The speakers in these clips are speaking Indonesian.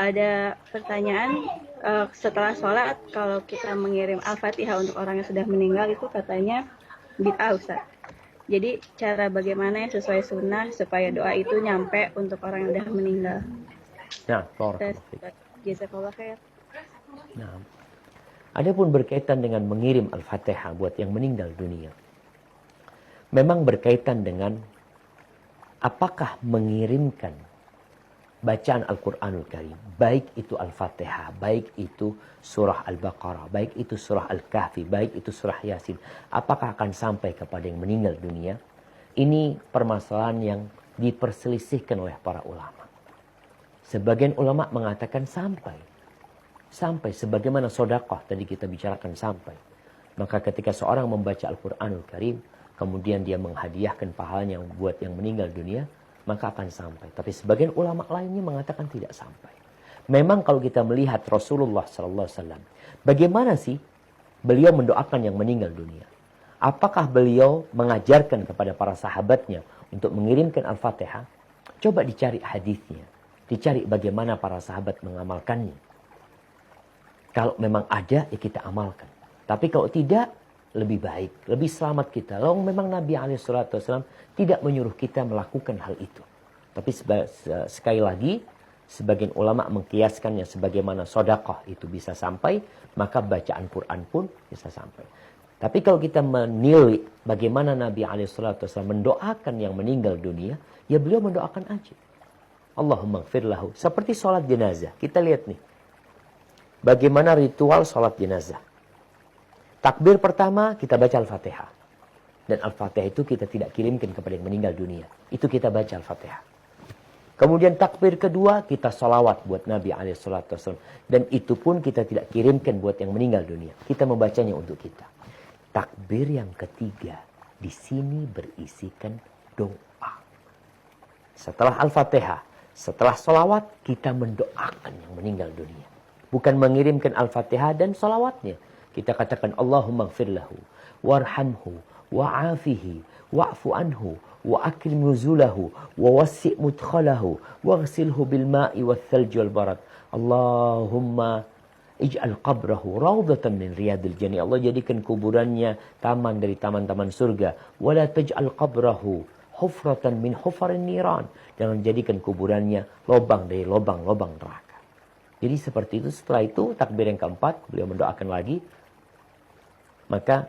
ada pertanyaan, setelah sholat kalau kita mengirim Al-Fatihah untuk orang yang sudah meninggal itu katanya bid'ah, Ustaz. Jadi cara bagaimana yang sesuai sunnah supaya doa itu nyampe untuk orang yang sudah meninggal. Nah, barakallahu fiik. Jazakallah khair. Nah, adapun berkaitan dengan mengirim Al-Fatihah buat yang meninggal dunia, memang berkaitan dengan apakah mengirimkan bacaan Al-Quranul Karim, baik itu Al-Fatihah, baik itu surah Al-Baqarah, baik itu surah Al-Kahfi, baik itu surah Yasin, apakah akan sampai kepada yang meninggal dunia? Ini permasalahan yang diperselisihkan oleh para ulama. Sebagian ulama mengatakan sampai. Sampai sebagaimana sedekah tadi kita bicarakan sampai. Maka ketika seorang membaca Al-Quranul Karim, kemudian dia menghadiahkan pahalanya buat yang meninggal dunia, maka akan sampai. Tapi sebagian ulama lainnya mengatakan tidak sampai. Memang kalau kita melihat Rasulullah SAW, bagaimana sih beliau mendoakan yang meninggal dunia? Apakah beliau mengajarkan kepada para sahabatnya untuk mengirimkan Al-Fatihah? Coba dicari hadisnya. Dicari bagaimana para sahabat mengamalkannya. Kalau memang ada, ya kita amalkan. Tapi kalau tidak, lebih baik, lebih selamat kita. Lalu memang Nabi SAW tidak menyuruh kita melakukan hal itu. Tapi sekali lagi, sebagian ulama mengkiaskannya sebagaimana sedekah itu bisa sampai, maka bacaan Quran pun bisa sampai. Tapi kalau kita menilai bagaimana Nabi SAW mendoakan yang meninggal dunia, ya beliau mendoakan aja. Allahumma gfir lahu. Seperti sholat jenazah. Kita lihat nih. Bagaimana ritual sholat jenazah. Takbir pertama kita baca Al-Fatihah. Dan Al-Fatihah itu kita tidak kirimkan kepada yang meninggal dunia. Itu kita baca Al-Fatihah. Kemudian takbir kedua kita sholawat buat Nabi SAW. Dan itu pun kita tidak kirimkan buat yang meninggal dunia. Kita membacanya untuk kita. Takbir yang ketiga di sini berisikan doa. Setelah Al-Fatihah, setelah sholawat kita mendoakan yang meninggal dunia. Bukan mengirimkan Al-Fatihah dan sholawatnya. Kita katakan Allahumma gfir lahu, warhamhu, wa'afihi, wa'fu anhu, wa akrim nuzulahu, wa wassi' mudkhalahu, waghsilhu bil ma'i wal thalji wal barad. Allahumma ij'al qabrahu rawdatan min riyadil jannah. Allah jadikan kuburannya taman dari taman-taman surga. Wa la taj'al qabrahu hufratan min hufarin niran. Jangan jadikan kuburannya lubang dari lubang-lubang neraka. Jadi seperti itu. Setelah itu takbir yang keempat beliau mendoakan lagi. Maka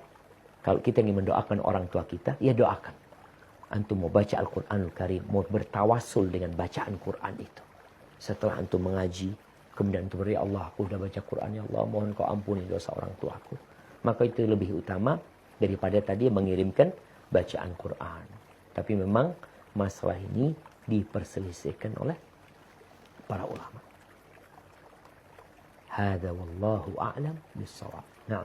kalau kita ingin mendoakan orang tua kita, ya doakan. Antum mau baca Al-Quranul Karim, mau bertawasul dengan bacaan Quran itu. Setelah antum mengaji, kemudian antum ya Allah, aku sudah baca Quran, ya Allah, mohon kau ampuni dosa orang tuaku. Maka itu lebih utama daripada tadi mengirimkan bacaan Quran. Tapi memang masalah ini diperselisihkan oleh para ulama. Hada wallahu a'lam bis-shawab. Nah.